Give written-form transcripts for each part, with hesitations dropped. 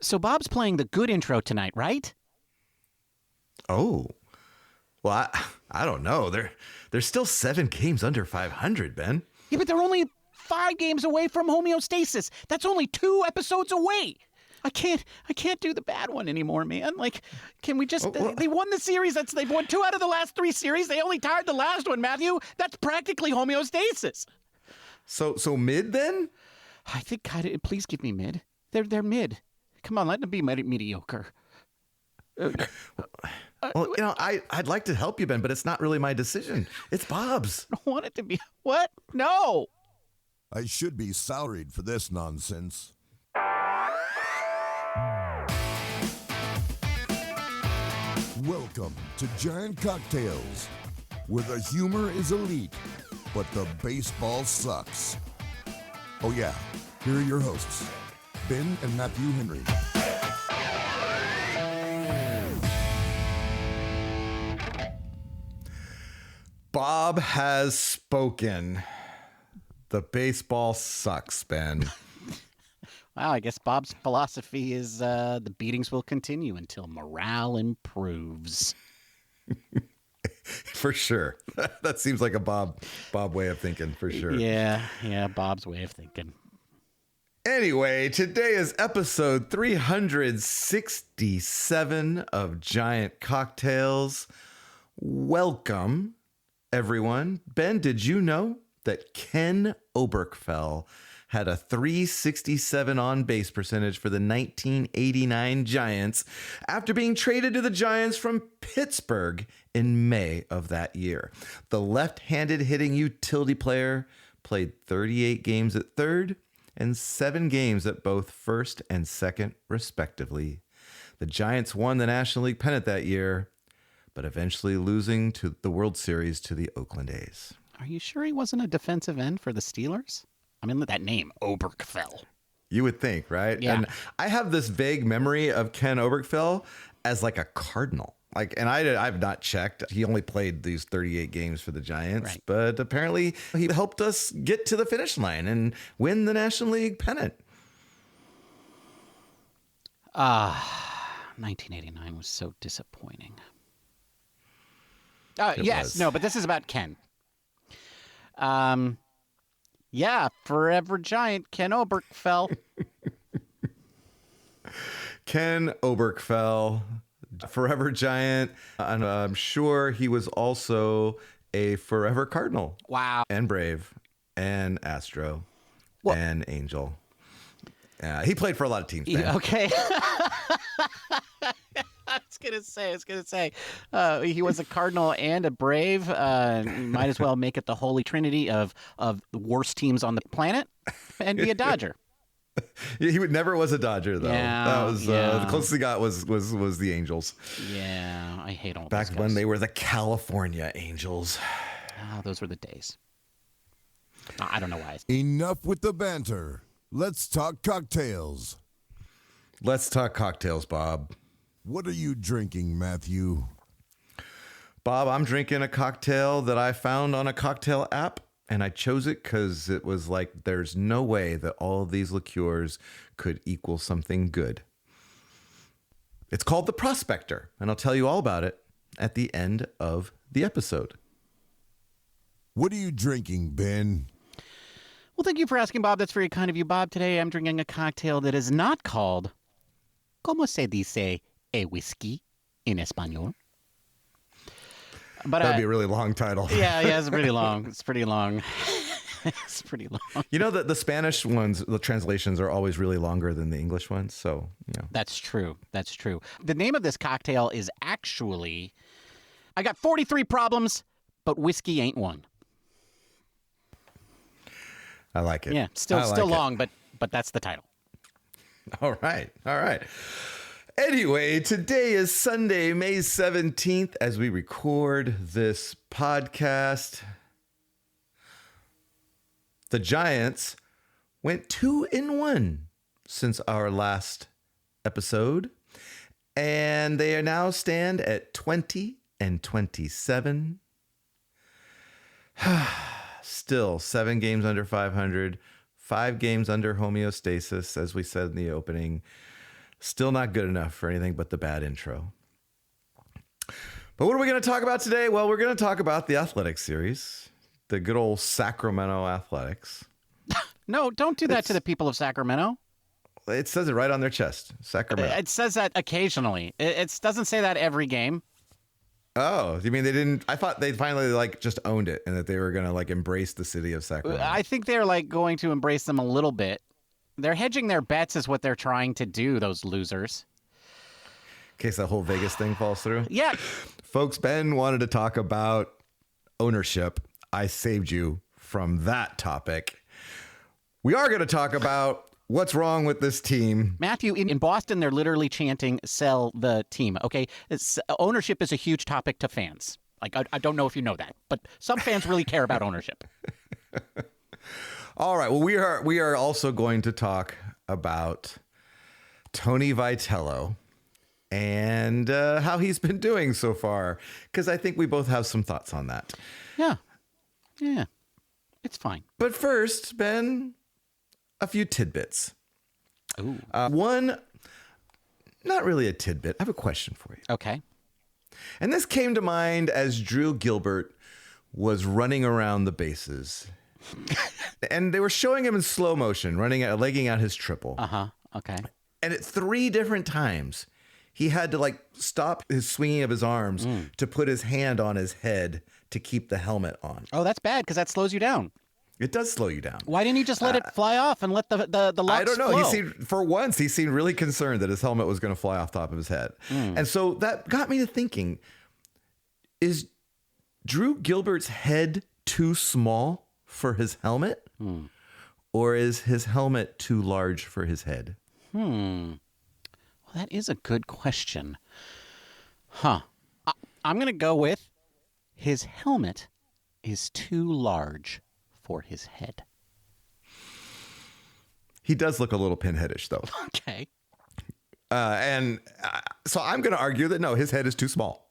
So Bob's playing the good intro tonight, right? Oh, well, I don't know. There's still 7 games under 500, Ben. Yeah, but they're only 5 games away from homeostasis. That's only 2 episodes away. I can't do the bad one anymore, man. Like, can we just... They won the series. They've won 2 out of the last 3 series. They only tied the last one, Matthew. That's practically homeostasis. So mid then? I think, God, please give me mid. They're mid. Come on, let them be mediocre. Well, I'd like to help you, Ben, but it's not really my decision. It's Bob's. I don't want it to be... What? No! I should be salaried for this nonsense. Welcome to Giant Cocktails, where the humor is elite, but the baseball sucks. Oh yeah, here are your hosts, Ben and Matthew Henry. Bob has spoken. The baseball sucks, Ben. Wow, I guess Bob's philosophy is the beatings will continue until morale improves. For sure. That seems like a Bob way of thinking, for sure. Yeah, Bob's way of thinking. Anyway, today is episode 367 of Giant Cocktails. Welcome, everyone. Ben, did you know that Ken Oberkfell had a .367 on-base percentage for the 1989 Giants after being traded to the Giants from Pittsburgh in May of that year? The left-handed hitting utility player played 38 games at third and 7 games at both first and second, respectively. The Giants won the National League pennant that year, but eventually losing to the World Series to the Oakland A's. Are you sure he wasn't a defensive end for the Steelers? I mean, that name, Oberkfell. You would think, right? Yeah. And I have this vague memory of Ken Oberkfell as like a Cardinal. I've not checked. He only played these 38 games for the Giants, right. But apparently he helped us get to the finish line and win the National League pennant. 1989 was so disappointing. Yes, no, but this is about Ken. Yeah, forever Giant, Ken Oberkfell. Ken Oberkfell, forever Giant. And I'm sure he was also a forever Cardinal. Wow. And Brave and Astro and Angel. He played for a lot of teams, man. Okay. I was gonna say, he was a Cardinal and a Brave. Might as well make it the holy trinity of the worst teams on the planet and be a Dodger. He never was a Dodger, though. Yeah, that was the closest he got was the Angels. Yeah, I hate all back those when guys. they were the California Angels. Oh, those were the days. I don't know why. Enough with the banter. Let's talk cocktails. Let's talk cocktails, Bob. What are you drinking, Matthew? Bob, I'm drinking a cocktail that I found on a cocktail app, and I chose it because it was like there's no way that all of these liqueurs could equal something good. It's called the Prospector, and I'll tell you all about it at the end of the episode. What are you drinking, Ben? Well, thank you for asking, Bob. That's very kind of you, Bob. Today I'm drinking a cocktail that is not called ¿Cómo se dice a whiskey in español? But that'd be a really long title. Yeah, it's pretty long. It's pretty long. It's pretty long. You know that the Spanish ones, the translations are always really longer than the English ones. So, That's true. The name of this cocktail is actually, I got 43 problems, but whiskey ain't one. I like it. Yeah, still long, but that's the title. All right. Anyway, today is Sunday, May 17th, as we record this podcast. The Giants went 2-1 since our last episode, and they now stand at 20-27. Still 7 games under 500, 5 games under homeostasis, as we said in the opening. Still not good enough for anything but the bad intro. But what are we going to talk about today? Well, we're going to talk about the Athletics series, the good old Sacramento Athletics. No, don't do that to the people of Sacramento. It says it right on their chest, Sacramento. It says that occasionally. It doesn't say that every game. Oh, you mean they didn't? I thought they finally just owned it and that they were going to embrace the city of Sacramento. I think they're going to embrace them a little bit. They're hedging their bets is what they're trying to do, those losers. In case that whole Vegas thing falls through. Yeah. Folks, Ben wanted to talk about ownership. I saved you from that topic. We are going to talk about what's wrong with this team. Matthew, in Boston, they're literally chanting, sell the team, okay? Ownership is a huge topic to fans. I don't know if you know that, but some fans really care about ownership. All right. Well, we are also going to talk about Tony Vitello and how he's been doing so far, because I think we both have some thoughts on that. Yeah. It's fine. But first, Ben, a few tidbits. Ooh. One, not really a tidbit. I have a question for you. Okay. And this came to mind as Drew Gilbert was running around the bases. And they were showing him in slow motion, legging out his triple. Okay. And at 3 different times, he had to stop his swinging of his arms to put his hand on his head to keep the helmet on. Oh, that's bad because that slows you down. It does slow you down. Why didn't he just let it fly off and let the lux I don't know. flow? He seemed really concerned that his helmet was going to fly off top of his head. And so that got me to thinking, is Drew Gilbert's head too small for his helmet? Or is his helmet too large for his head? Well, that is a good question. I'm going to go with his helmet is too large for his head. He does look a little pinheadish, though. Okay. So I'm going to argue that, no, his head is too small.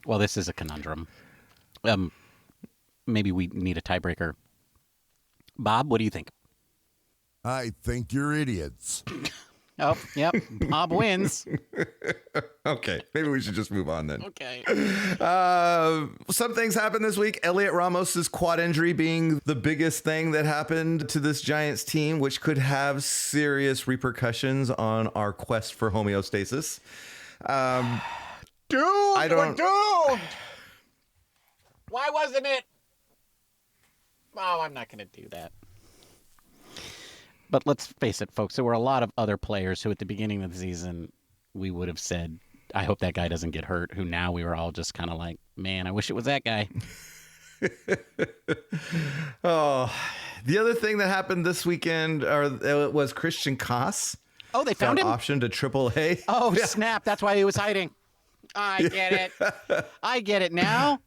Well, this is a conundrum. Maybe we need a tiebreaker. Bob, what do you think? I think you're idiots. Oh, yep. Bob wins. Okay. Maybe we should just move on then. Okay. Some things happened this week. Heliot Ramos' quad injury being the biggest thing that happened to this Giants team, which could have serious repercussions on our quest for homeostasis. Dude, I don't. Dude! Why wasn't it? Oh, I'm not going to do that. But let's face it, folks, there were a lot of other players who at the beginning of the season we would have said, I hope that guy doesn't get hurt, who now we were all just kind of like, man, I wish it was that guy. Oh, the other thing that happened this weekend was Christian Koss. Oh, they found him? Option to AAA. Oh, Yeah. snap. That's why he was hiding. I get it. I get it now.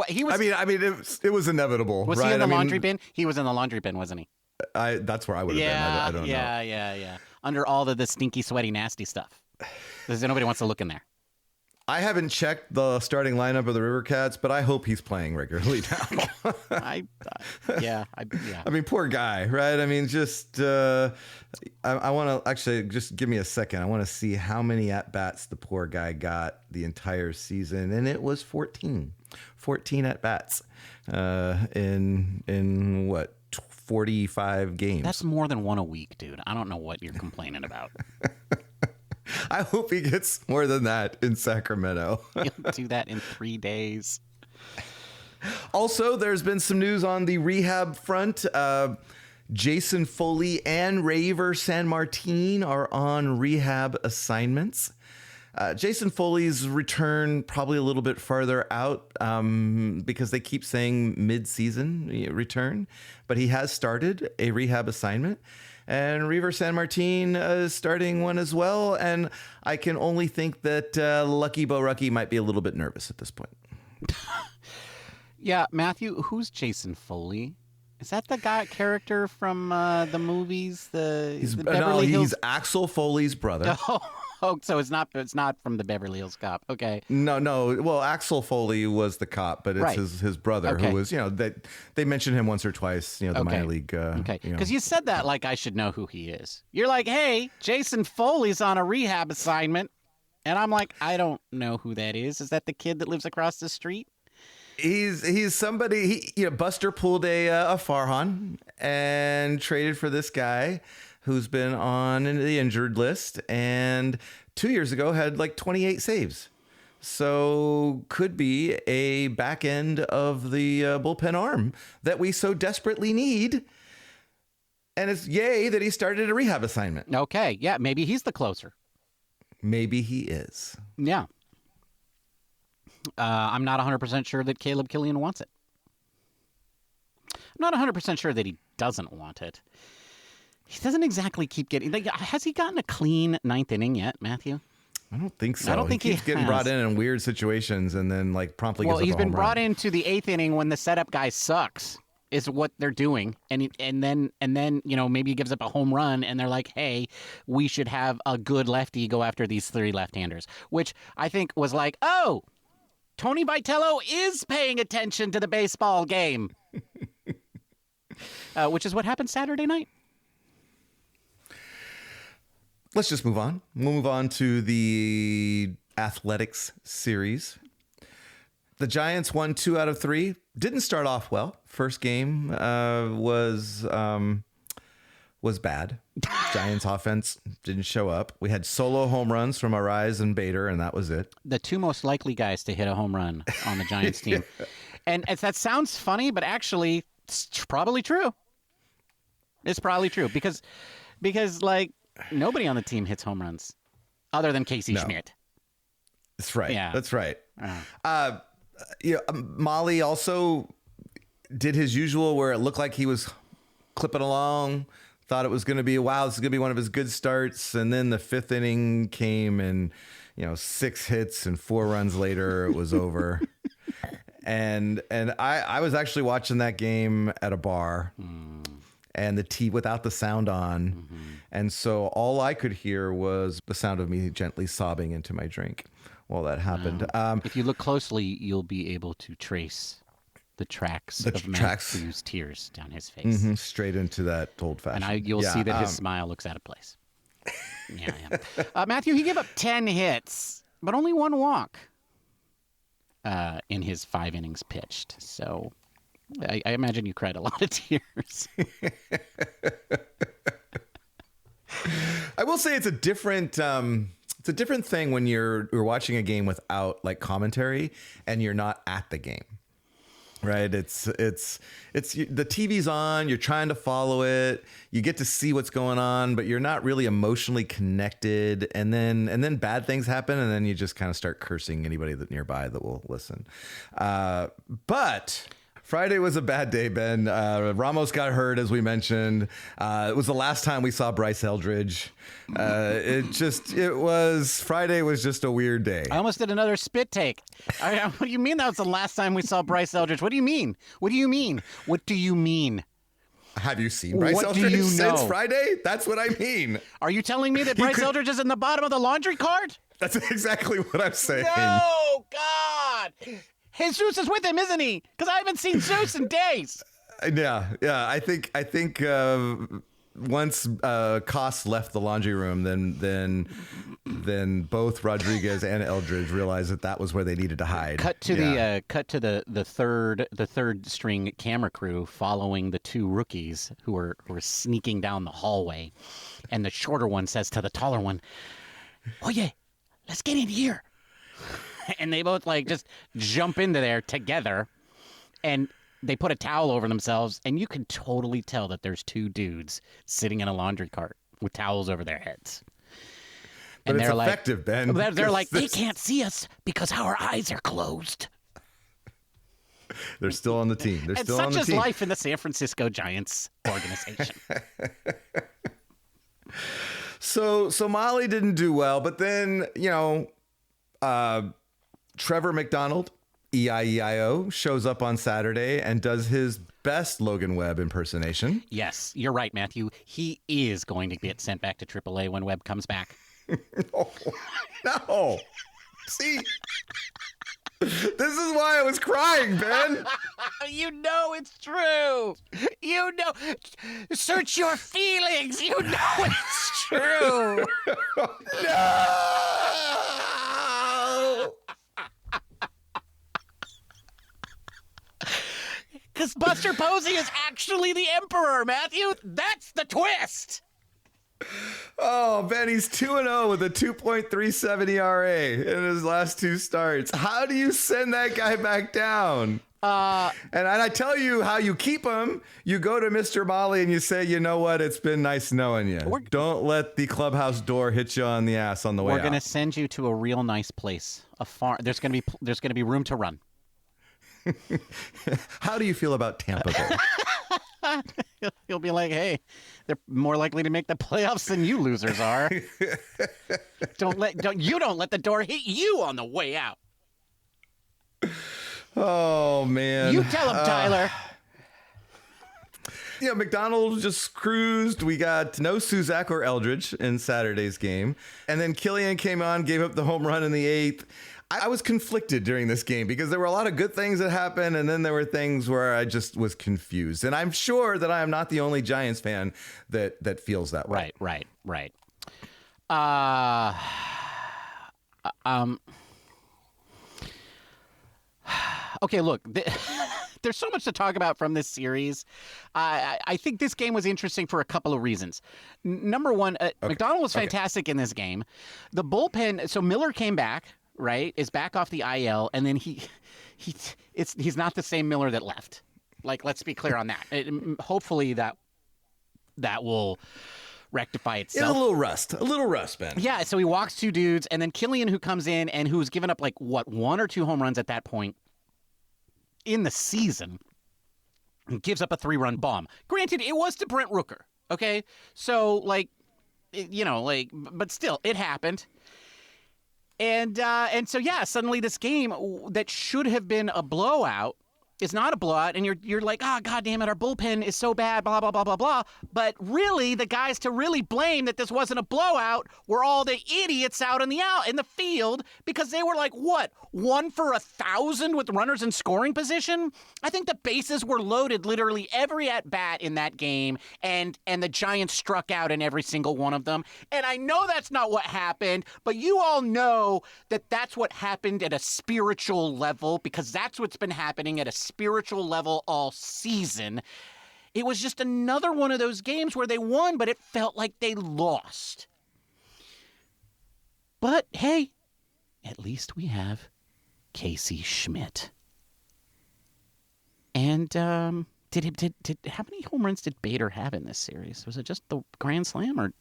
He was? I mean, it was inevitable. Was right? he in the laundry bin? He was in the laundry bin, wasn't he? That's where I would have been. I don't know. Yeah. Under all the stinky, sweaty, nasty stuff. Because nobody wants to look in there. I haven't checked the starting lineup of the River Cats, but I hope he's playing regularly now. Yeah. I mean, poor guy, right? I mean, just I want to actually just give me a second. I want to see how many at-bats the poor guy got the entire season, and it was 14 at-bats in what, 45 games. That's more than one a week, dude. I don't know what you're complaining about. I hope he gets more than that in Sacramento. You'll do that in 3 days. Also, there's been some news on the rehab front. Jason Foley and Raver San Martin are on rehab assignments. Jason Foley's return probably a little bit farther out because they keep saying mid-season return, but he has started a rehab assignment. And Raver San Martin is starting one as well. And I can only think that Lucky Bo Rucky might be a little bit nervous at this point. Yeah, Matthew, who's Jason Foley? Is that the character from the movies? He's Beverly Hills? He's Axel Foley's brother. Oh, Oh, so it's not from the Beverly Hills Cop. Okay. No. Well, Axel Foley was the cop, but it's Right. his brother Okay. who was, that they mentioned him once or twice, the minor league. Okay. Because you said that like I should know who he is. You're like, hey, Jason Foley's on a rehab assignment. And I'm like, I don't know who that is. Is that the kid that lives across the street? He's somebody. Buster pulled a Farhan and traded for this guy who's been on the injured list, and 2 years ago had like 28 saves. So could be a back end of the bullpen arm that we so desperately need. And it's yay that he started a rehab assignment. Okay. Yeah. Maybe he's the closer. Maybe he is. Yeah. I'm not 100% sure that Caleb Killian wants it. I'm not 100% sure that he doesn't want it. He doesn't exactly keep getting... has he gotten a clean ninth inning yet, Matthew? I don't think so. I don't think he keeps getting has. brought in weird situations and then promptly Well, gives up he's a been home brought run. into the eighth inning when the setup guy sucks, is what they're doing, and then maybe he gives up a home run, and they're like, hey, we should have a good lefty go after these three left-handers, which I think was like, oh, Tony Vitello is paying attention to the baseball game, which is what happened Saturday night. Let's just move on. We'll move on to the athletics series. The Giants won 2 out of 3. Didn't start off well. First game was bad. Giants offense didn't show up. We had solo home runs from Arise and Bader, and that was it. The two most likely guys to hit a home run on the Giants team. And that sounds funny, but actually it's probably true. It's probably true because like nobody on the team hits home runs other than Casey Schmidt. That's right. Yeah. That's right. Molly also did his usual where it looked like he was clipping along, thought it was going to be, wow, this is going to be one of his good starts. And then the 5th inning came and, 6 hits and 4 runs later, it was over. And I was actually watching that game at a bar and the tea without the sound on. Mm-hmm. And so all I could hear was the sound of me gently sobbing into my drink while that happened. If you look closely, you'll be able to trace the tracks of Matthew's tears down his face. Mm-hmm, straight into that old fashioned. And you'll see that his smile looks out of place. Yeah. Matthew, he gave up 10 hits, but only 1 walk in his 5 innings pitched. So I imagine you cried a lot of tears. I will say it's a different thing when you're watching a game without commentary and you're not at the game. Right. It's the TV's on, you're trying to follow it. You get to see what's going on, but you're not really emotionally connected. And then bad things happen. And then you just kind of start cursing anybody that nearby that will listen. But Friday was a bad day, Ben. Ramos got hurt, as we mentioned. It was the last time we saw Bryce Eldridge. Friday was just a weird day. I almost did another spit take. What do you mean that was the last time we saw Bryce Eldridge? What do you mean? What do you mean? What do you mean? Have you seen Bryce What do Eldridge you know? since Friday? That's what I mean. Are you telling me that Bryce Eldridge is in the bottom of the laundry cart? That's exactly what I'm saying. No, God. Jesus is with him, isn't he? Because I haven't seen Zeus in days. Yeah. I think once Koss left the laundry room, then both Rodriguez and Eldridge realized that was where they needed to hide. Cut to the third string camera crew following the 2 rookies who were sneaking down the hallway, and the shorter one says to the taller one, "Oh yeah, let's get in here." And they both just jump into there together, and they put a towel over themselves, and you can totally tell that there's 2 dudes sitting in a laundry cart with towels over their heads. But and it's they're effective, Ben. They're like, they can't see us because our eyes are closed. They're still on the team. They're still on the team. Such is life in the San Francisco Giants organization. So Molly didn't do well, but then, Trevor McDonald, EIEIO, shows up on Saturday and does his best Logan Webb impersonation. Yes, you're right, Matthew. He is going to get sent back to AAA when Webb comes back. No. See? This is why I was crying, Ben. You know it's true. You know. Search your feelings. You know it's true. No. Because Buster Posey is actually the Emperor, Matthew. That's the twist. Oh, Ben, he's 2-0 with a 2.37 ERA in his last 2 starts. How do you send that guy back down? And I tell you how you keep him. You go to Mr. Molly and you say, you know what? It's been nice knowing you. Don't let the clubhouse door hit you on the ass on the way out. We're going to send you to a real nice place, a farm. There's going to be room to run. How do you feel about Tampa Bay? He'll be like, hey, they're more likely to make the playoffs than you losers are. Don't let the door hit you on the way out. Oh, man. You tell him, Tyler. Yeah, McDonald just cruised. We got no Suzak or Eldridge in Saturday's game. And then Killian came on, gave up the home run in the 8th. I was conflicted during this game because there were a lot of good things that happened, and then there were things where I just was confused. And I'm sure that I am not the only Giants fan that feels that way. Right. Okay, look, there's so much to talk about from this series. I think this game was interesting for a couple of reasons. Number one, McDonald was fantastic in this game. The bullpen, so Miller came back, right, is back off the IL, and then he's not the same Miller that left. Like, let's be clear on that. Hopefully that will rectify itself. Yeah, a little rust, Ben. Yeah, so he walks 2 dudes, and then Killian, who comes in and who's given up, 1 or 2 home runs at that point in the season, gives up a 3-run bomb. Granted, it was to Brent Rooker, okay? So, but still, it happened. And so, yeah, suddenly this game that should have been a blowout is not a blowout, and you're like, God damn it, our bullpen is so bad, blah, blah, blah, blah, blah. But really, the guys to really blame that this wasn't a blowout were all the idiots out in the field, because they were 1 for 1,000 with runners in scoring position. I think the bases were loaded literally every at-bat in that game, and the Giants struck out in every single one of them. And I know that's not what happened, but you all know that that's what happened at a spiritual level, because that's what's been happening at a spiritual level all season. It was just another one of those games where they won, but it felt like they lost. But hey, at least we have Casey Schmidt. And did how many home runs did Bader have in this series? Was it just the Grand Slam, or?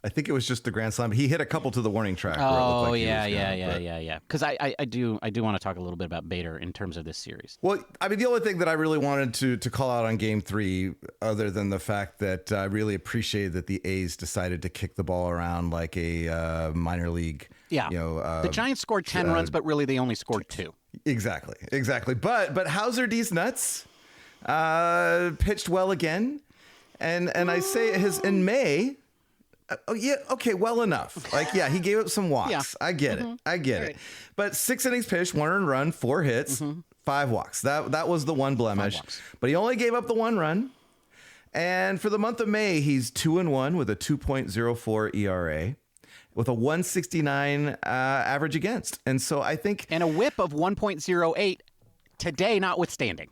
I think it was just the Grand Slam. He hit a couple to the warning track. Oh, yeah. Because I do want to talk a little bit about Bader in terms of this series. Well, I mean, the only thing that I really wanted to call out on Game 3, other than the fact that I really appreciated that the A's decided to kick the ball around like a minor league. Yeah. The Giants scored 10 runs, but really they only scored 2. Exactly. But Hauser D's nuts pitched well again, and I say in May. Oh, yeah. Okay. Well enough. He gave up some walks. Yeah. I get it. But 6 innings pitched, 1 earned run, 4 hits, 5 walks. That was the one blemish. But he only gave up the 1 run. And for the month of May, he's 2-1 with a 2.04 ERA, with a 169 average against. And so I think, and a WHIP of 1.08 today, notwithstanding.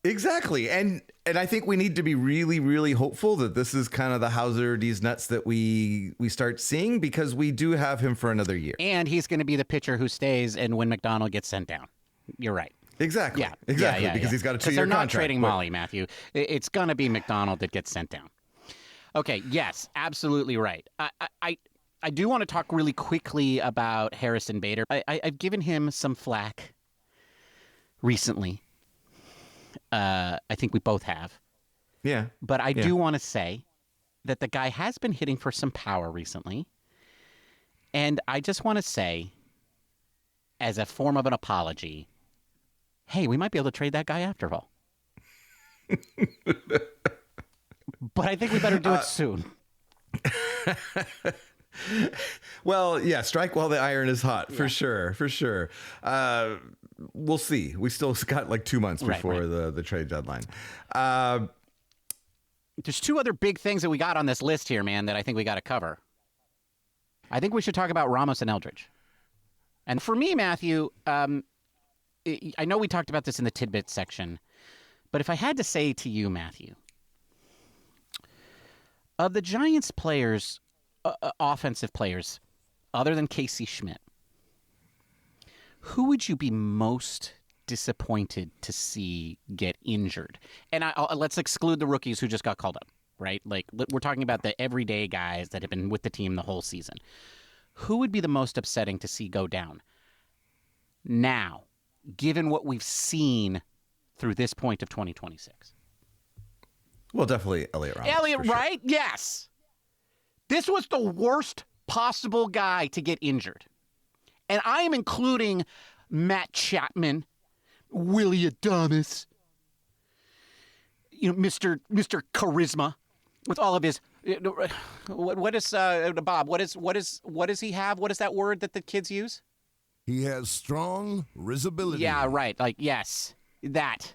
Exactly. And I think we need to be really, really hopeful that this is kind of the Hauser D's nuts that we start seeing, because we do have him for another year. And he's going to be the pitcher who stays and when McDonald gets sent down. You're right. Exactly. Yeah. Exactly. Because he's got a 2-year contract. They're not trading Molly, Matthew. It's going to be McDonald that gets sent down. Okay. Yes, absolutely right. I do want to talk really quickly about Harrison Bader. I've given him some flack recently. I think we both have. Yeah. But I do want to say that the guy has been hitting for some power recently. And I just want to say, as a form of an apology, hey, we might be able to trade that guy after all. But I think we better do it soon. Well, yeah, strike while the iron is hot, for sure. We'll see. We still got like 2 months before the trade deadline. There's two other big things that we got on this list here, man, that I think we got to cover. I think we should talk about Ramos and Eldridge. And for me, Matthew, I know we talked about this in the tidbit section, but if I had to say to you, Matthew, of the Giants players, offensive players, other than Casey Schmidt, who would you be most disappointed to see get injured? And let's exclude the rookies who just got called up, right? Like, we're talking about the everyday guys that have been with the team the whole season. Who would be the most upsetting to see go down now, given what we've seen through this point of 2026? Well, definitely Heliot Ramos. Heliot, sure. right? Yes. This was the worst possible guy to get injured. And I am including Matt Chapman, Willie Adames, Mr. Charisma, with all of his. What is Bob? What does he have? What is that word that the kids use? He has strong risibility. Yeah, right. Like, yes, that.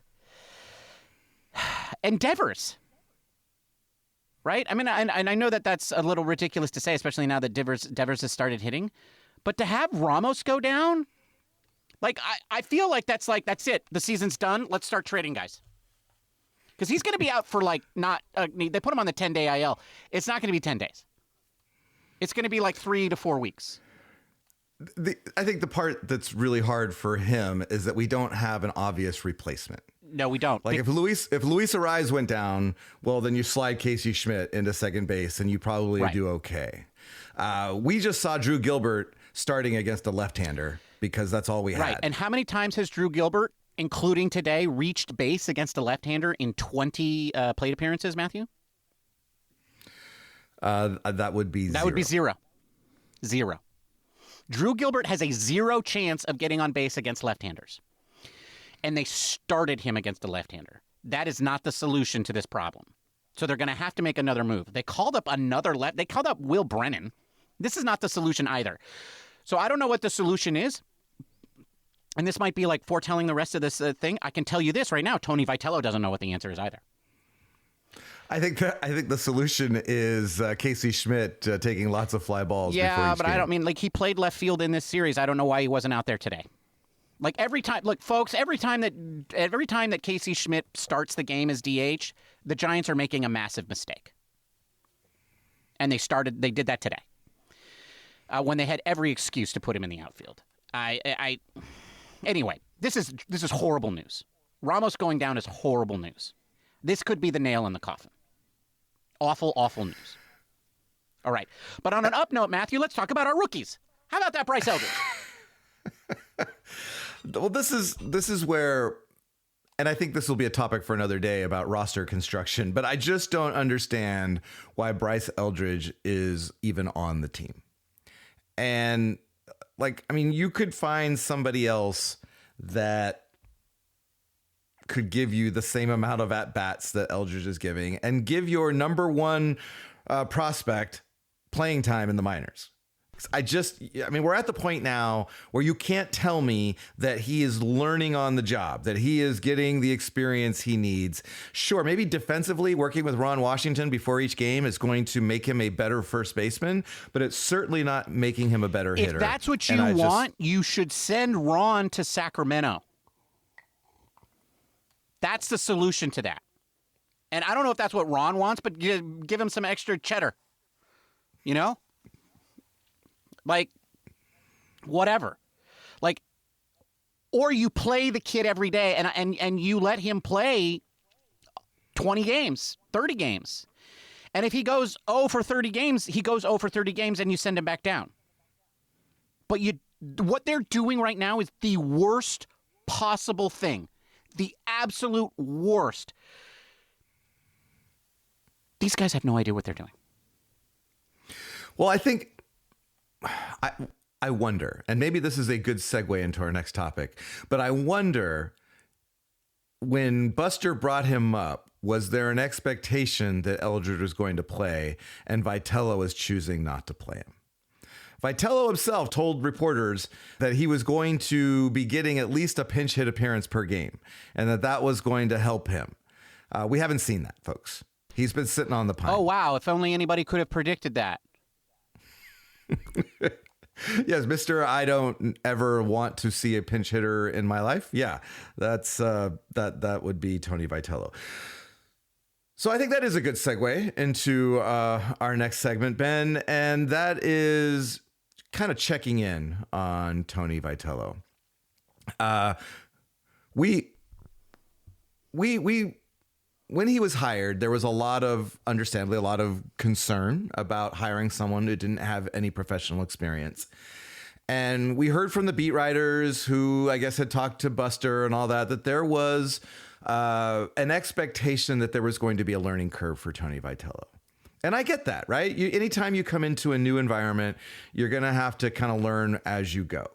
And Devers. Right? I mean, and I know that that's a little ridiculous to say, especially now that Devers has started hitting. But to have Ramos go down, like, I feel like that's it. The season's done. Let's start trading guys. Because he's going to be out for, like, they put him on the 10-day IL. It's not going to be 10 days. It's going to be like 3 to 4 weeks. I think the part that's really hard for him is that we don't have an obvious replacement. No, we don't. Like, if Luis Ariz went down, well, then you slide Casey Schmidt into second base and you probably do okay. We just saw Drew Gilbert starting against a left-hander because that's all we had. Right. And how many times has Drew Gilbert, including today, reached base against a left-hander in 20 plate appearances, Matthew? That would be zero. Zero. Drew Gilbert has a 0 chance of getting on base against left-handers. And they started him against a left-hander. That is not the solution to this problem. So they're going to have to make another move. They called up they called up Will Brennan. This is not the solution either. So I don't know what the solution is. And this might be like foretelling the rest of this thing. I can tell you this right now. Tony Vitello doesn't know what the answer is either. I think the solution is Casey Schmidt taking lots of fly balls. Yeah, but game. I don't mean, like, he played left field in this series. I don't know why he wasn't out there today. Like, every time, look, folks, every time that Casey Schmidt starts the game as DH, the Giants are making a massive mistake. And they did that today. When they had every excuse to put him in the outfield. Anyway, this is horrible news. Ramos going down is horrible news. This could be the nail in the coffin. Awful, awful news. All right. But on an up note, Matthew, let's talk about our rookies. How about that Bryce Eldridge? Well, this is where, and I think this will be a topic for another day about roster construction, but I just don't understand why Bryce Eldridge is even on the team. And, like, I mean, you could find somebody else that could give you the same amount of at-bats that Eldridge is giving and give your number one prospect playing time in the minors. I mean, we're at the point now where you can't tell me that he is learning on the job, that he is getting the experience he needs. Sure, maybe defensively working with Ron Washington before each game is going to make him a better first baseman, but it's certainly not making him a better hitter. If that's what you want, you should send Ron to Sacramento. That's the solution to that. And I don't know if that's what Ron wants, but give him some extra cheddar. You know? Like, whatever. Like, or you play the kid every day and you let him play 20 games, 30 games. And if he goes 0 for 30 games, he goes 0 for 30 games and you send him back down. But what they're doing right now is the worst possible thing. The absolute worst. These guys have no idea what they're doing. Well, I think I wonder, and maybe this is a good segue into our next topic, but I wonder when Buster brought him up, was there an expectation that Eldridge was going to play and Vitello was choosing not to play him? Vitello himself told reporters that he was going to be getting at least a pinch hit appearance per game and that was going to help him. We haven't seen that, folks. He's been sitting on the pine. Oh, wow. If only anybody could have predicted that. Yes, Mr. I don't ever want to see a pinch hitter in my life. Yeah, that's that would be Tony Vitello. So I think that is a good segue into our next segment, Ben, and that is kind of checking in on Tony Vitello. We when he was hired, there was understandably a lot of concern about hiring someone who didn't have any professional experience. And we heard from the beat writers who I guess had talked to Buster and all that there was an expectation that there was going to be a learning curve for Tony Vitello. And I get that, right? Anytime you come into a new environment, you're going to have to kind of learn as you go.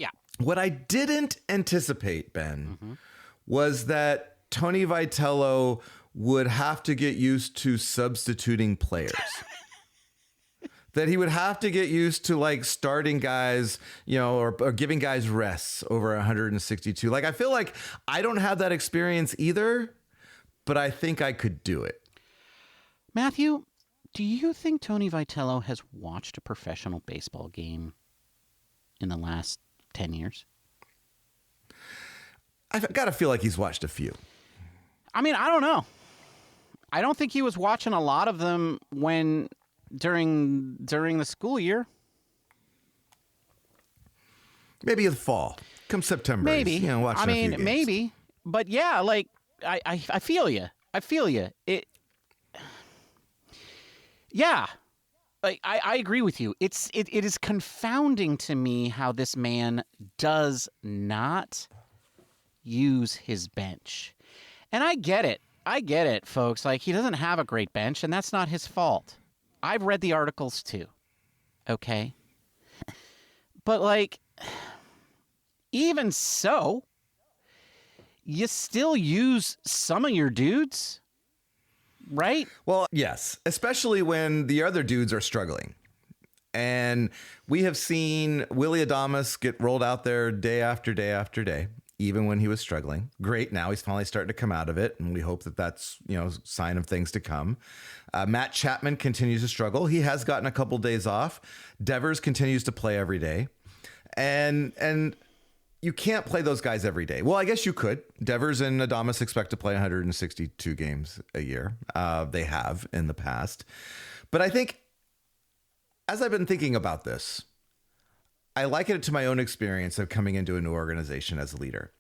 Yeah. What I didn't anticipate, Ben, was that Tony Vitello would have to get used to substituting players. That he would have to get used to like starting guys, or giving guys rests over 162. Like, I feel like I don't have that experience either, but I think I could do it. Matthew, do you think Tony Vitello has watched a professional baseball game in the last 10 years? I've got to feel like he's watched a few. I mean, I don't know. I don't think he was watching a lot of them during the school year. Maybe in the fall, come September. Maybe. Watching a few games. Maybe. But yeah, like I feel you. I feel you. Yeah. Like I agree with you. It is confounding to me how this man does not use his bench. And I get it, folks. Like, he doesn't have a great bench, and that's not his fault. I've read the articles too. Okay? But, like, even so, you still use some of your dudes, right? Well, yes, especially when the other dudes are struggling. And we have seen Willy Adames get rolled out there day after day after day, even when he was struggling. Great. Now he's finally starting to come out of it. And we hope that that's, sign of things to come. Matt Chapman continues to struggle. He has gotten a couple days off. Devers continues to play every day. And you can't play those guys every day. Well, I guess you could. Devers and Adames expect to play 162 games a year. They have in the past. But I think, as I've been thinking about this, I liken it to my own experience of coming into a new organization as a leader.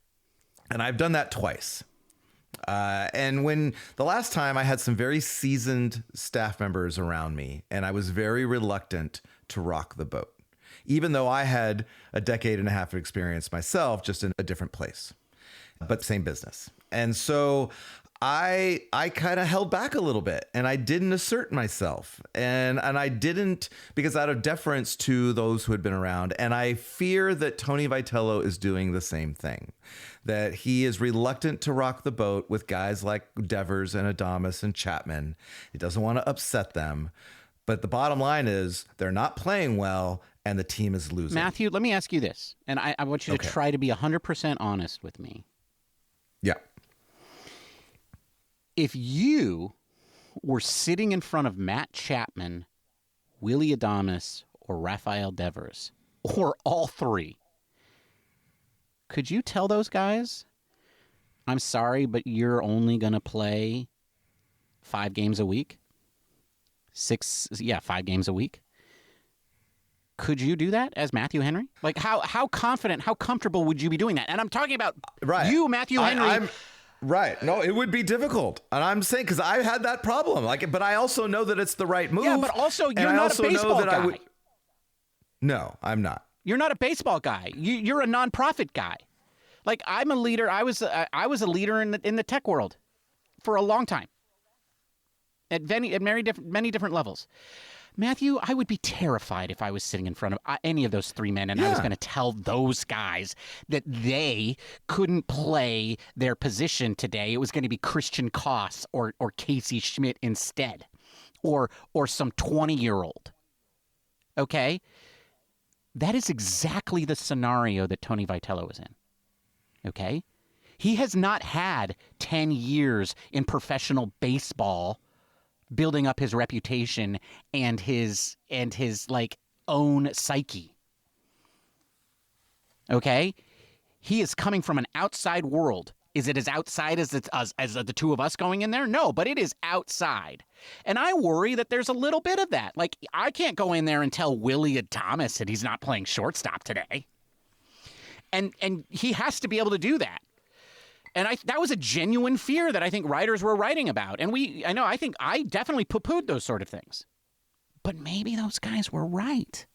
And I've done that twice. And when the last time I had some very seasoned staff members around me, and I was very reluctant to rock the boat, even though I had a decade and a half of experience myself, just in a different place, but same business. And so I kind of held back a little bit, and I didn't assert myself, and I didn't, because out of deference to those who had been around. And I fear that Tony Vitello is doing the same thing, that he is reluctant to rock the boat with guys like Devers and Adames and Chapman. He doesn't want to upset them. But the bottom line is they're not playing well, and the team is losing. Matthew, let me ask you this, and I want you to try to be 100% honest with me. Yeah. If you were sitting in front of Matt Chapman, Willy Adames, or Rafael Devers, or all three, could you tell those guys, I'm sorry, but you're only going to play 5 games a week? 5 games a week? Could you do that as Matthew Henry? Like, how confident, how comfortable would you be doing that? And I'm talking about you, Matthew Henry. Right. No, it would be difficult. And I'm saying, because I had that problem. But I also know that it's the right move. Yeah, but also you're not a baseball guy. No, I'm not. You're not a baseball guy. You're a nonprofit guy. Like, I'm a leader. I was a leader in the tech world for a long time. At many different levels. Matthew, I would be terrified if I was sitting in front of any of those three men and I was going to tell those guys that they couldn't play their position today. It was going to be Christian Koss or Casey Schmidt instead, or some 20-year-old. Okay? That is exactly the scenario that Tony Vitello is in. Okay? He has not had 10 years in professional baseball building up his reputation and his like own psyche. Okay? He is coming from an outside world. Is it as outside as the two of us going in there? No, but it is outside. And I worry that there's a little bit of that. Like, I can't go in there and tell Willie Adames that he's not playing shortstop today. And he has to be able to do that. And that was a genuine fear that I think writers were writing about. And I think I definitely poo-pooed those sort of things. But maybe those guys were right.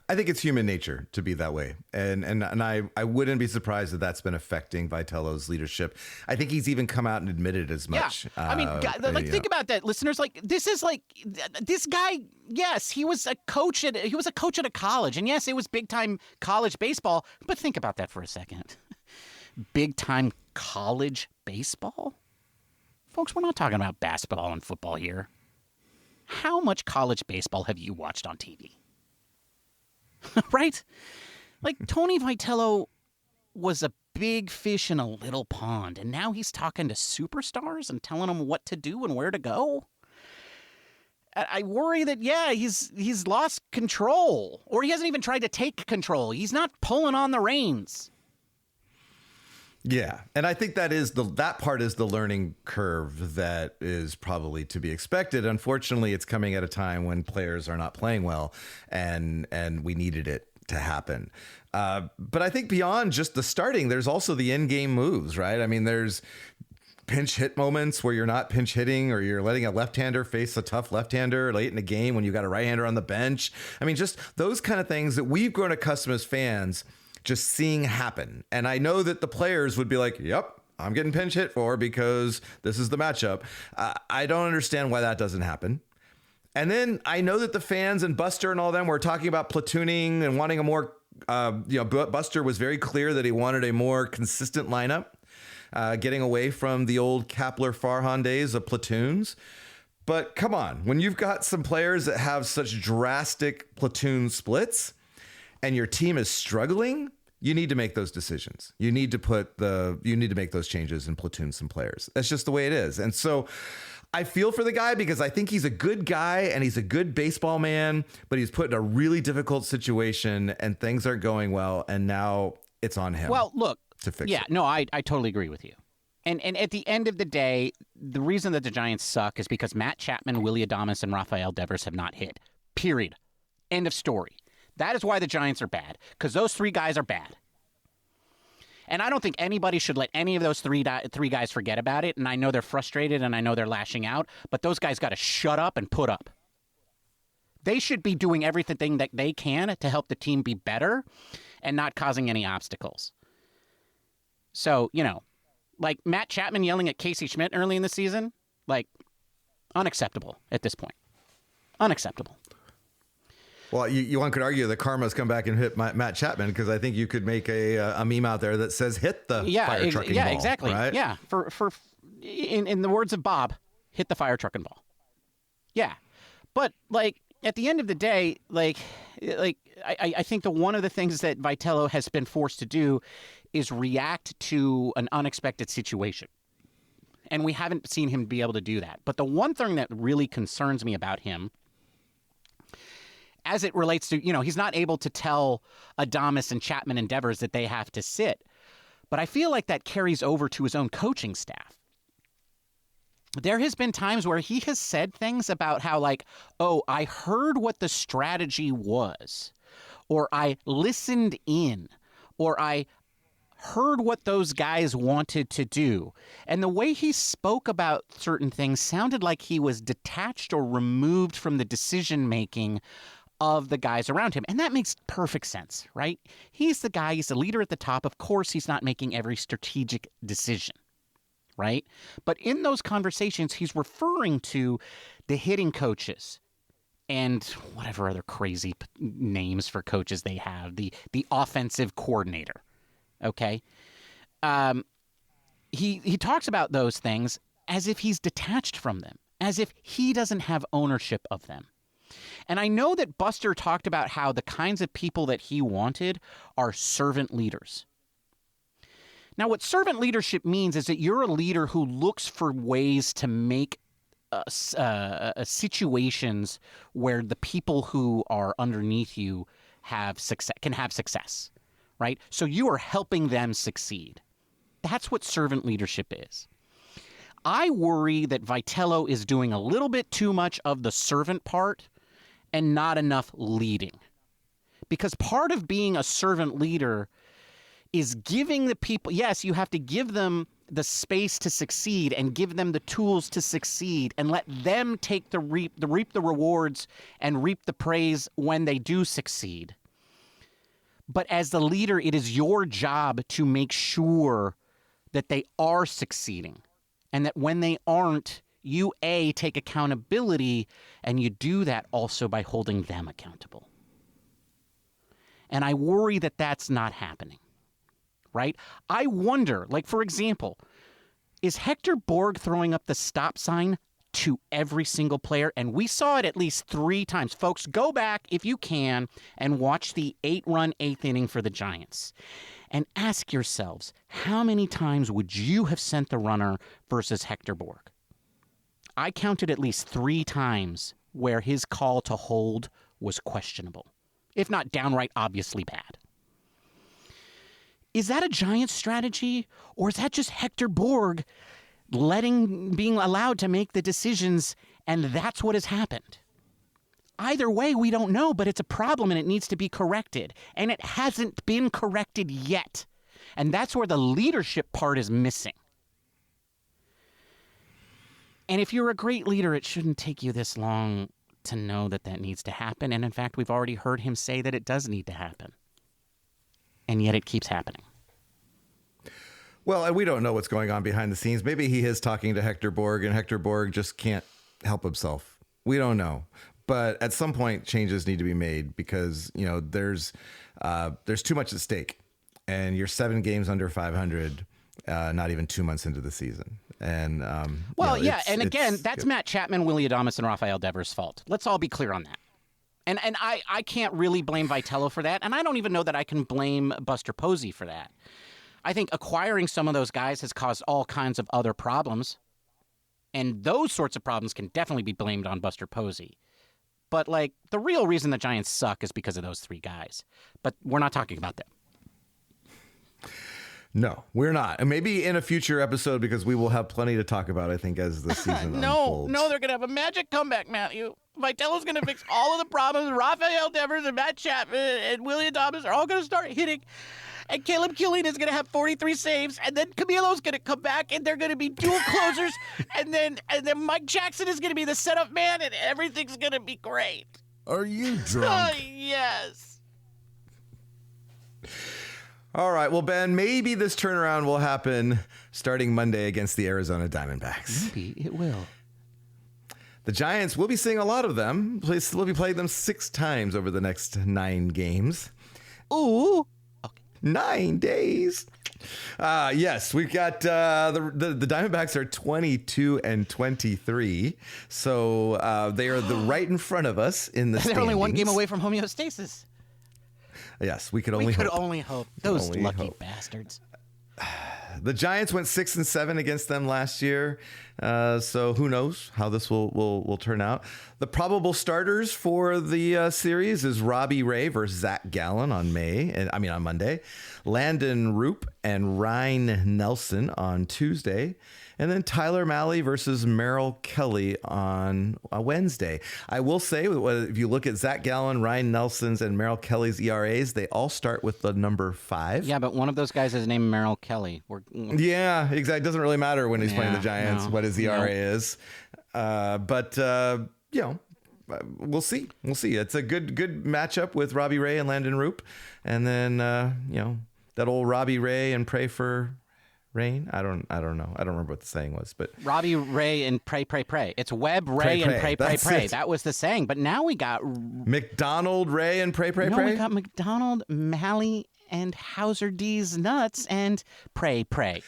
I think it's human nature to be that way. And I wouldn't be surprised that that's been affecting Vitello's leadership. I think he's even come out and admitted as much. Yeah. I mean, think about that, listeners. Like, this guy, yes, he was a coach at a college. And yes, it was big-time college baseball. But think about that for a second. Big-time college baseball? Folks, we're not talking about basketball and football here. How much college baseball have you watched on TV? Right? Like, Tony Vitello was a big fish in a little pond, and now he's talking to superstars and telling them what to do and where to go. I worry that, he's lost control, or he hasn't even tried to take control. He's not pulling on the reins. Yeah, and I think that part is the learning curve that is probably to be expected. Unfortunately, it's coming at a time when players are not playing well, and we needed it to happen. But I think beyond just the starting, there's also the in-game moves, right? I mean, there's pinch hit moments where you're not pinch hitting, or you're letting a left-hander face a tough left-hander late in the game when you got a right-hander on the bench. I mean, just those kind of things that we've grown accustomed as fans just seeing happen. And I know that the players would be like, yep, I'm getting pinch hit for because this is the matchup. I don't understand why that doesn't happen. And then I know that the fans and Buster and all them were talking about platooning and wanting a more, Buster was very clear that he wanted a more consistent lineup, getting away from the old Kapler-Farhan days of platoons. But come on, when you've got some players that have such drastic platoon splits, and your team is struggling, you need to make those decisions. You need to make those changes and platoon some players. That's just the way it is. And so I feel for the guy because I think he's a good guy and he's a good baseball man, but he's put in a really difficult situation and things aren't going well. And now it's on him. Well, look, to fix it. Yeah, no, I totally agree with you. And at the end of the day, the reason that the Giants suck is because Matt Chapman, Willie Adames, and Rafael Devers have not hit. Period. End of story. That is why the Giants are bad, because those three guys are bad. And I don't think anybody should let any of those three guys forget about it. And I know they're frustrated and I know they're lashing out, but those guys got to shut up and put up. They should be doing everything that they can to help the team be better and not causing any obstacles. So, like Matt Chapman yelling at Casey Schmidt early in the season, like, unacceptable at this point. Unacceptable. Well, one could argue that karma's come back and hit Matt Chapman, because I think you could make a meme out there that says "hit the fire trucking ball." Yeah, exactly. Right? Yeah, in the words of Bob, hit the fire trucking ball. Yeah, but like at the end of the day, I think one of the things that Vitello has been forced to do is react to an unexpected situation. And we haven't seen him be able to do that. But the one thing that really concerns me about him, as it relates to, he's not able to tell Adames and Chapman and Devers that they have to sit. But I feel like that carries over to his own coaching staff. There has been times where he has said things about how, like, oh, I heard what the strategy was, or I listened in, or I heard what those guys wanted to do. And the way he spoke about certain things sounded like he was detached or removed from the decision-making of the guys around him. And that makes perfect sense, right? He's the guy, he's the leader at the top. Of course, he's not making every strategic decision, right? But in those conversations, he's referring to the hitting coaches and whatever other crazy names for coaches they have, the offensive coordinator. Okay, he talks about those things as if he's detached from them, as if he doesn't have ownership of them. And I know that Buster talked about how the kinds of people that he wanted are servant leaders. Now, what servant leadership means is that you're a leader who looks for ways to make situations where the people who are underneath you can have success, right? So you are helping them succeed. That's what servant leadership is. I worry that Vitello is doing a little bit too much of the servant part and not enough leading. Because part of being a servant leader is giving the people, yes, you have to give them the space to succeed and give them the tools to succeed and let them take reap the rewards and reap the praise when they do succeed. But as the leader, it is your job to make sure that they are succeeding, and that when they aren't, you take accountability, and you do that also by holding them accountable. And I worry that that's not happening, right? I wonder, like, for example, is Hector Borg throwing up the stop sign to every single player? And we saw it at least 3 times. Folks, go back if you can and watch the 8-run 8th inning for the Giants. And ask yourselves, how many times would you have sent the runner versus Hector Borg? I counted at least 3 times where his call to hold was questionable, if not downright obviously bad. Is that a Giants strategy, or is that just Hector Borg being allowed to make the decisions, and that's what has happened? Either way, we don't know, but it's a problem and it needs to be corrected. And it hasn't been corrected yet. And that's where the leadership part is missing. And if you're a great leader, it shouldn't take you this long to know that that needs to happen. And in fact, we've already heard him say that it does need to happen. And yet it keeps happening. Well, and we don't know what's going on behind the scenes. Maybe he is talking to Hector Borg and Hector Borg just can't help himself. We don't know. But at some point, changes need to be made because, you know, there's too much at stake. And you're 7 games under 500, not even 2 months into the season. And and again, that's Matt Chapman, Willie Adames, and Rafael Devers' fault. Let's all be clear on that. And I can't really blame Vitello for that, and I don't even know that I can blame Buster Posey for that. I think acquiring some of those guys has caused all kinds of other problems, and those sorts of problems can definitely be blamed on Buster Posey. But, like, the real reason the Giants suck is because of those 3 guys. But we're not talking about them. No, we're not. And maybe in a future episode, because we will have plenty to talk about, I think, as the season unfolds. No, they're going to have a magic comeback, Matthew. Vitello's going to fix all of the problems. Rafael Devers and Matt Chapman and Willie Adames are all going to start hitting. And Caleb Killian is going to have 43 saves. And then Camilo's going to come back, and they're going to be dual closers. and then Mike Jackson is going to be the setup man, and everything's going to be great. Are you drunk? Yes. All right. Well, Ben, maybe this turnaround will happen starting Monday against the Arizona Diamondbacks. Maybe it will. The Giants, we'll be seeing a lot of them. We'll be playing them 6 times over the next 9 games. Ooh. Okay. 9 days. Yes, we've got the Diamondbacks are 22-23. So they are right in front of us in the standings. They're only 1 game away from homeostasis. Yes, we could only hope. Those lucky bastards. The Giants went 6-7 against them last year. So who knows how this will turn out. The probable starters for the series is Robbie Ray versus Zach Gallen on Monday. Landon Roop and Ryan Nelson on Tuesday. And then Tyler Malley versus Merrill Kelly on Wednesday. I will say, if you look at Zach Gallen, Ryan Nelson's, and Merrill Kelly's ERAs, they all start with the number 5. Yeah, but one of those guys is named Merrill Kelly. Yeah, exactly. It doesn't really matter when he's playing the Giants what his ERA is. But we'll see. We'll see. It's a good matchup with Robbie Ray and Landon Roop. And then, that old Robbie Ray and pray for Rain? I don't know. I don't remember what the saying was, but Robbie Ray and Pray Pray Pray. It's Webb Ray and Pray Pray Pray. That was the saying. But now we got McDonald Ray and Pray Pray Pray. No, we got McDonald, Malley, and Hauser D's Nuts and Pray Pray.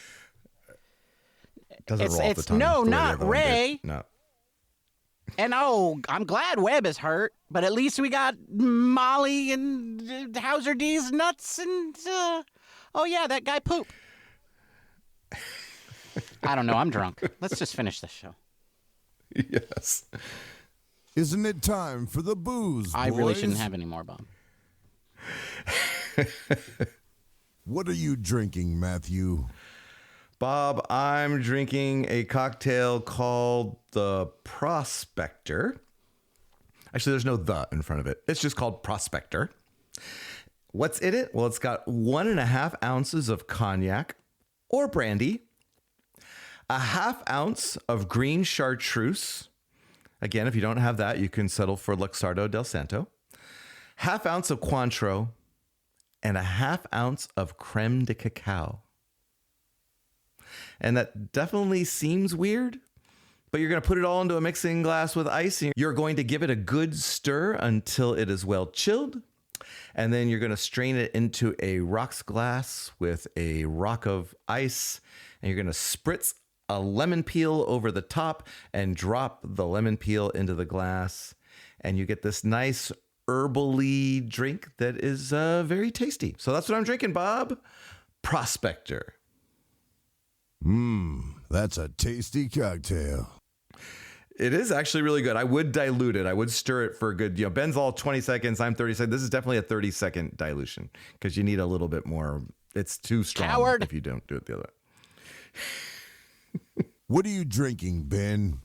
Doesn't roll off the tongue. No, not Ray. No. And I'm glad Webb is hurt, but at least we got Molly and Hauser D's Nuts and yeah, that guy Poop. I don't know. I'm drunk. Let's just finish this show. Yes. Isn't it time for the booze, I boys? really shouldn't have any more, Bob. What are you drinking, Matthew? Bob, I'm drinking a cocktail called the Prospector. Actually, there's no "the" in front of it. It's just called Prospector. What's in it? Well, it's got 1.5 ounces of cognac or brandy, a 1/2 ounce of green Chartreuse. Again, if you don't have that, you can settle for Luxardo del Santo. 1/2 ounce of Cointreau and a 1/2 ounce of Crème de cacao. And that definitely seems weird, but you're going to put it all into a mixing glass with ice. And you're going to give it a good stir until it is well chilled. And then you're going to strain it into a rocks glass with a rock of ice. And you're going to spritz a lemon peel over the top and drop the lemon peel into the glass. And you get this nice herbally drink that is very tasty. So that's what I'm drinking, Bob. Prospector. That's a tasty cocktail. It is actually really good. I would dilute it. I would stir it for a good, Ben's all 20 seconds. I'm 30 seconds. This is definitely a 30-second dilution because you need a little bit more. It's too strong Coward. if you don't do it the other way. What are you drinking, Ben?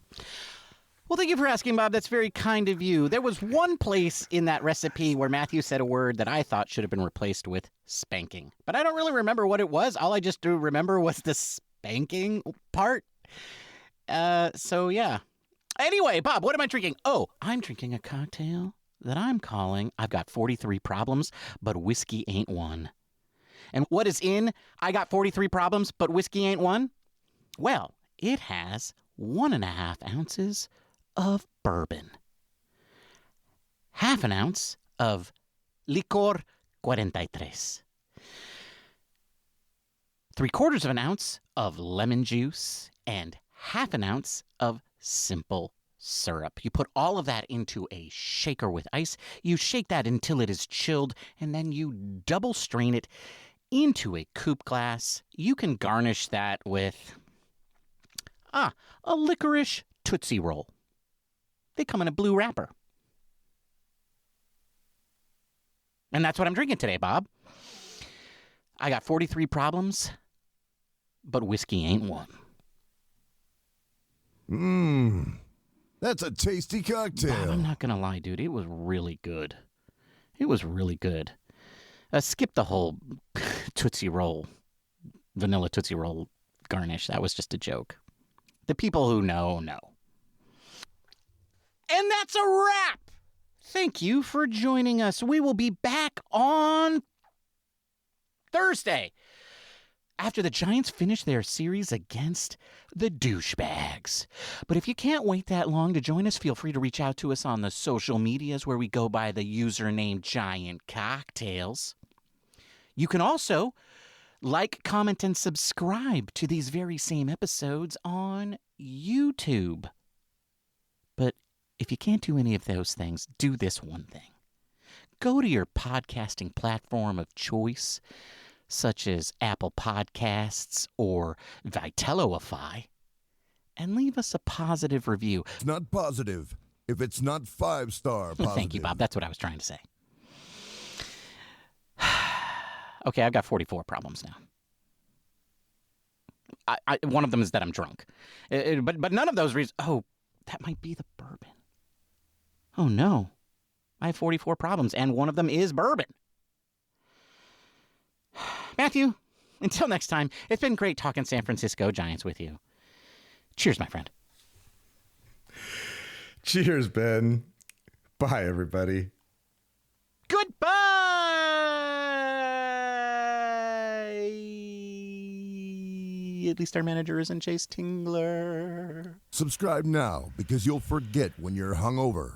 Well, thank you for asking, Bob. That's very kind of you. There was one place in that recipe where Matthew said a word that I thought should have been replaced with spanking. But I don't really remember what it was. All I just do remember was the spanking part. So, yeah. Anyway, Bob, what am I drinking? Oh, I'm drinking a cocktail that I'm calling I've Got 43 Problems, but Whiskey Ain't One. And what is in I Got 43 Problems, but Whiskey Ain't One? Well, it has 1.5 ounces of bourbon, 1/2 ounce of licor 43, 3/4 ounce of lemon juice, and 1/2 ounce of simple syrup. You put all of that into a shaker with ice. You shake that until it is chilled, and then you double strain it into a coupe glass. You can garnish that with a licorice Tootsie Roll. They come in a blue wrapper. And that's what I'm drinking today, Bob. I got 43 problems, but whiskey ain't one. That's a tasty cocktail. Bob, I'm not going to lie, dude. It was really good. It was really good. Skip the whole Tootsie Roll, vanilla Tootsie Roll garnish. That was just a joke. The people who know. And that's a wrap. Thank you for joining us. We will be back on Thursday after the Giants finish their series against the douchebags. But if you can't wait that long to join us, feel free to reach out to us on the social medias where we go by the username Giant Cocktails. You can also like, comment, and subscribe to these very same episodes on YouTube. But if you can't do any of those things, do this one thing. Go to your podcasting platform of choice, such as Apple Podcasts or Vitelloify, and leave us a positive review. It's not positive if it's not 5-star positive. Thank you, Bob. That's what I was trying to say. Okay, I've got 44 problems now. One of them is that I'm drunk. But none of those reasons... Oh, that might be the bourbon. Oh, no. I have 44 problems, and one of them is bourbon. Matthew, until next time, it's been great talking San Francisco Giants with you. Cheers, my friend. Cheers, Ben. Bye, everybody. Goodbye! At least our manager isn't Chase Tingler. Subscribe now because you'll forget when you're hungover.